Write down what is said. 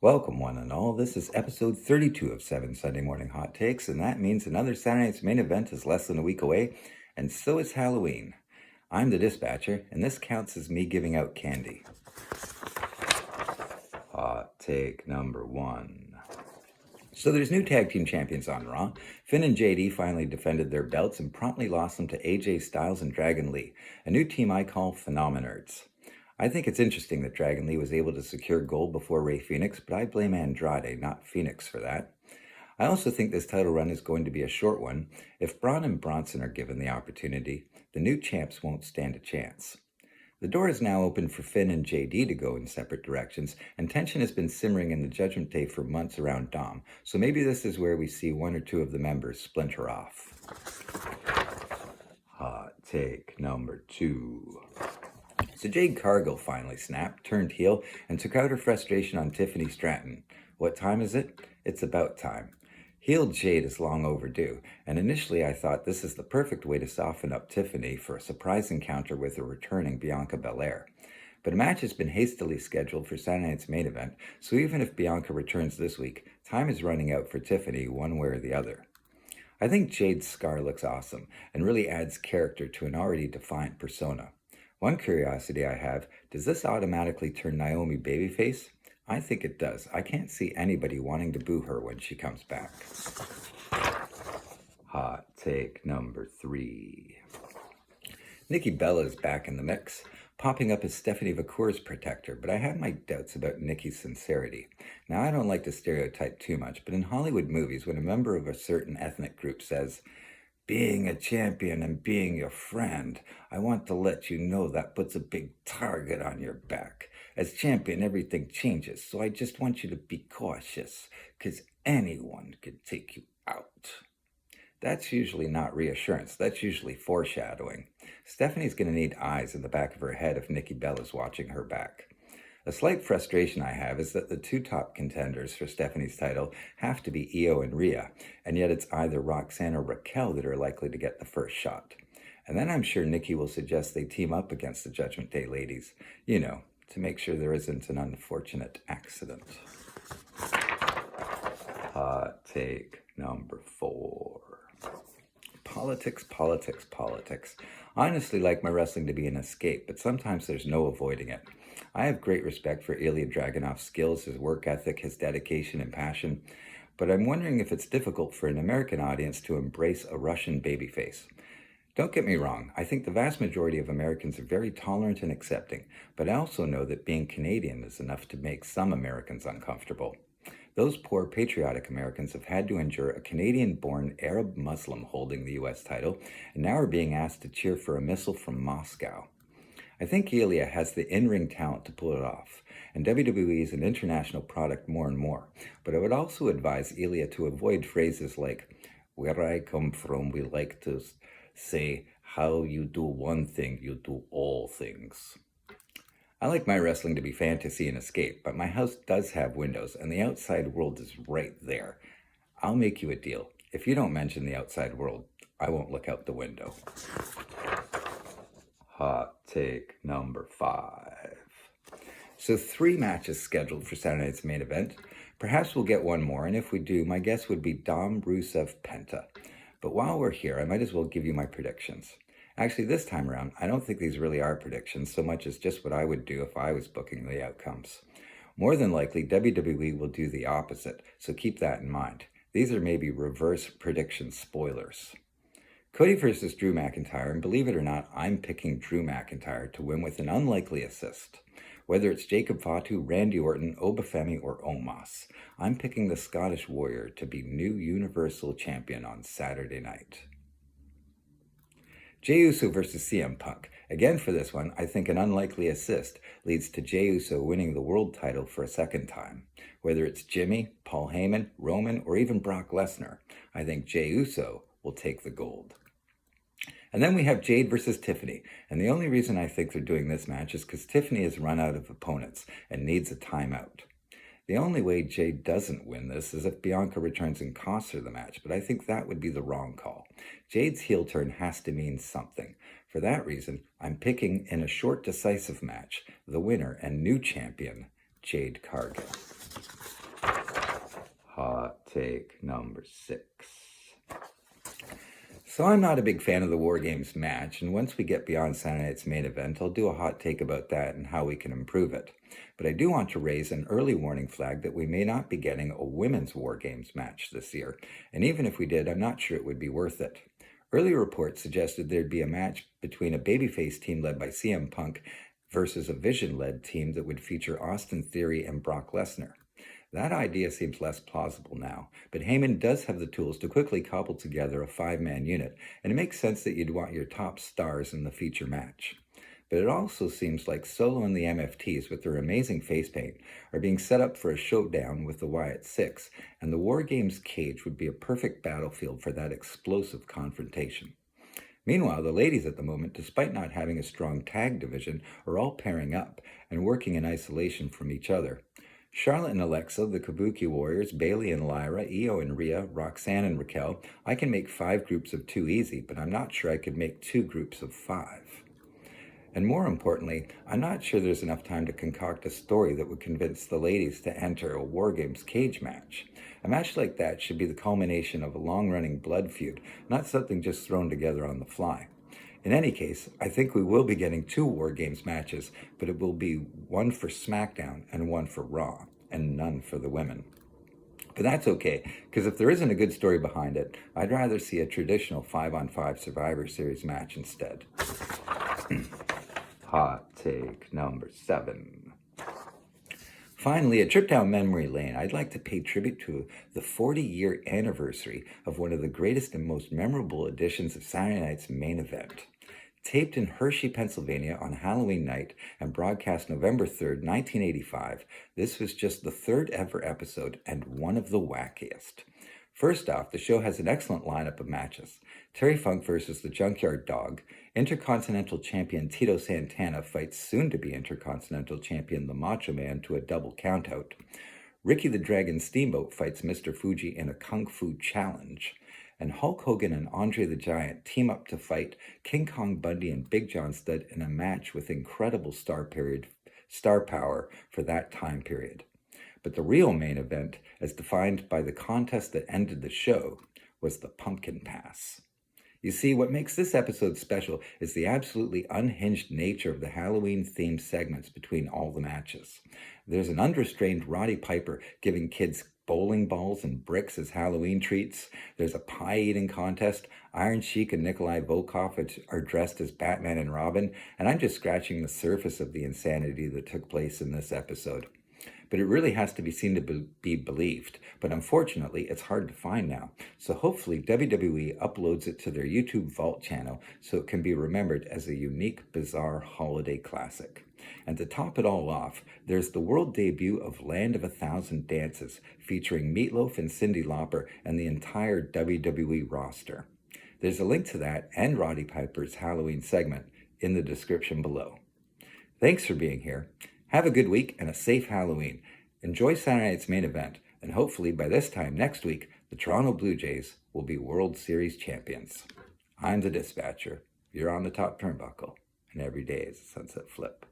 Welcome, one and all. This is episode 32 of 7 Sunday Morning Hot Takes, and that means another Saturday night's main event is less than a week away, and so is Halloween. I'm the dispatcher, and this counts as me giving out candy. Hot take number 1. So there's new tag team champions on Raw. Finn and JD finally defended their belts and promptly lost them to AJ Styles and Dragon Lee, a new team I call Phenomenerds. I think it's interesting that Dragon Lee was able to secure gold before Rey Fenix, but I blame Andrade, not Phoenix, for that. I also think this title run is going to be a short one. If Braun and Bronson are given the opportunity, the new champs won't stand a chance. The door is now open for Finn and JD to go in separate directions, and tension has been simmering in the Judgment Day for months around Dom, so maybe this is where we see one or two of the members splinter off. Hot take number 2. So Jade Cargill finally snapped, turned heel, and took out her frustration on Tiffany Stratton. What time is it? It's about time. Heel Jade is long overdue, and initially I thought this is the perfect way to soften up Tiffany for a surprise encounter with a returning Bianca Belair. But a match has been hastily scheduled for Saturday night's main event, so even if Bianca returns this week, time is running out for Tiffany one way or the other. I think Jade's scar looks awesome, and really adds character to an already defiant persona. One curiosity I have, does this automatically turn Naomi babyface? I think it does. I can't see anybody wanting to boo her when she comes back. Hot take number 3. Nikki Bella is back in the mix, popping up as Stephanie Vacour's protector, but I have my doubts about Nikki's sincerity. Now, I don't like to stereotype too much, but in Hollywood movies, when a member of a certain ethnic group says, "Being a champion and being your friend, I want to let you know that puts a big target on your back. As champion, everything changes, so I just want you to be cautious, because anyone could take you out." That's usually not reassurance. That's usually foreshadowing. Stephanie's going to need eyes in the back of her head if Nikki Bella's watching her back. A slight frustration I have is that the two top contenders for Stephanie's title have to be Io and Rhea, and yet it's either Roxanne or Raquel that are likely to get the first shot. And then I'm sure Nikki will suggest they team up against the Judgment Day ladies, to make sure there isn't an unfortunate accident. Hot take number 4. Politics, politics, politics. I honestly like my wrestling to be an escape, but sometimes there's no avoiding it. I have great respect for Ilya Dragunov's skills, his work ethic, his dedication and passion, but I'm wondering if it's difficult for an American audience to embrace a Russian babyface. Don't get me wrong, I think the vast majority of Americans are very tolerant and accepting, but I also know that being Canadian is enough to make some Americans uncomfortable. Those poor patriotic Americans have had to endure a Canadian-born Arab Muslim holding the U.S. title, and now are being asked to cheer for a missile from Moscow. I think Ilya has the in-ring talent to pull it off, and WWE is an international product more and more, but I would also advise Ilya to avoid phrases like, "Where I come from, we like to say, how you do one thing, you do all things." I like my wrestling to be fantasy and escape, but my house does have windows, and the outside world is right there. I'll make you a deal. If you don't mention the outside world, I won't look out the window. Hot take number 5. So 3 matches scheduled for Saturday night's main event. Perhaps we'll get one more, and if we do, my guess would be Dom, Rusev, Penta. But while we're here, I might as well give you my predictions. Actually, this time around, I don't think these really are predictions so much as just what I would do if I was booking the outcomes. More than likely, WWE will do the opposite, so keep that in mind. These are maybe reverse prediction spoilers. Cody versus Drew McIntyre, and believe it or not, I'm picking Drew McIntyre to win with an unlikely assist. Whether it's Jacob Fatu, Randy Orton, Obafemi, or Omos, I'm picking the Scottish Warrior to be new Universal Champion on Saturday night. Jey Uso versus CM Punk. Again for this one, I think an unlikely assist leads to Jey Uso winning the world title for a second time. Whether it's Jimmy, Paul Heyman, Roman, or even Brock Lesnar, I think Jey Uso will take the gold. And then we have Jade versus Tiffany, and the only reason I think they're doing this match is because Tiffany has run out of opponents and needs a timeout. The only way Jade doesn't win this is if Bianca returns and costs her the match, but I think that would be the wrong call. Jade's heel turn has to mean something. For that reason, I'm picking in a short, decisive match, the winner and new champion, Jade Cargill. 6. So I'm not a big fan of the War Games match, and once we get beyond Saturday night's main event, I'll do a hot take about that and how we can improve it. But I do want to raise an early warning flag that we may not be getting a women's War Games match this year, and even if we did, I'm not sure it would be worth it. Earlier reports suggested there'd be a match between a babyface team led by CM Punk versus a Vision-led team that would feature Austin Theory and Brock Lesnar. That idea seems less plausible now, but Heyman does have the tools to quickly cobble together a 5-man unit, and it makes sense that you'd want your top stars in the feature match. But it also seems like Solo and the MFTs, with their amazing face paint, are being set up for a showdown with the Wyatt Six, and the War Games cage would be a perfect battlefield for that explosive confrontation. Meanwhile, the ladies at the moment, despite not having a strong tag division, are all pairing up and working in isolation from each other. Charlotte and Alexa, the Kabuki Warriors, Bayley and Lyra, Io and Rhea, Roxanne and Raquel. I can make 5 groups of 2 easy, but I'm not sure I could make 2 groups of 5. And more importantly, I'm not sure there's enough time to concoct a story that would convince the ladies to enter a War Games cage match. A match like that should be the culmination of a long-running blood feud, not something just thrown together on the fly. In any case, I think we will be getting 2 War Games matches, but it will be one for SmackDown and one for Raw, and none for the women. But that's okay, because if there isn't a good story behind it, I'd rather see a traditional 5-on-5 Survivor Series match instead. Hot take number 7. Finally, a trip down memory lane, I'd like to pay tribute to the 40-year anniversary of one of the greatest and most memorable editions of Saturday night's main event. Taped in Hershey, Pennsylvania on Halloween night and broadcast November 3rd, 1985, this was just the 3rd ever episode and one of the wackiest. First off, the show has an excellent lineup of matches. Terry Funk versus the Junkyard Dog. Intercontinental Champion Tito Santana fights soon-to-be Intercontinental Champion the Macho Man to a double countout. Ricky the Dragon Steamboat fights Mr. Fuji in a Kung Fu challenge. And Hulk Hogan and Andre the Giant team up to fight King Kong Bundy and Big John Studd in a match with incredible star power for that time period. But the real main event, as defined by the contest that ended the show, was the Pumpkin Pass. You see, what makes this episode special is the absolutely unhinged nature of the Halloween-themed segments between all the matches. There's an unrestrained Roddy Piper giving kids bowling balls and bricks as Halloween treats. There's a pie-eating contest. Iron Sheik and Nikolai Volkov are dressed as Batman and Robin, and I'm just scratching the surface of the insanity that took place in this episode. But it really has to be seen to be believed. But unfortunately, it's hard to find now. So hopefully WWE uploads it to their YouTube Vault channel so it can be remembered as a unique, bizarre holiday classic. And to top it all off, there's the world debut of Land of a Thousand Dances, featuring Meatloaf and Cyndi Lauper and the entire WWE roster. There's a link to that and Roddy Piper's Halloween segment in the description below. Thanks for being here. Have a good week and a safe Halloween. Enjoy Saturday night's main event, and hopefully by this time next week, the Toronto Blue Jays will be World Series champions. I'm the Dispatcher. You're on the top turnbuckle, and every day is a sunset flip.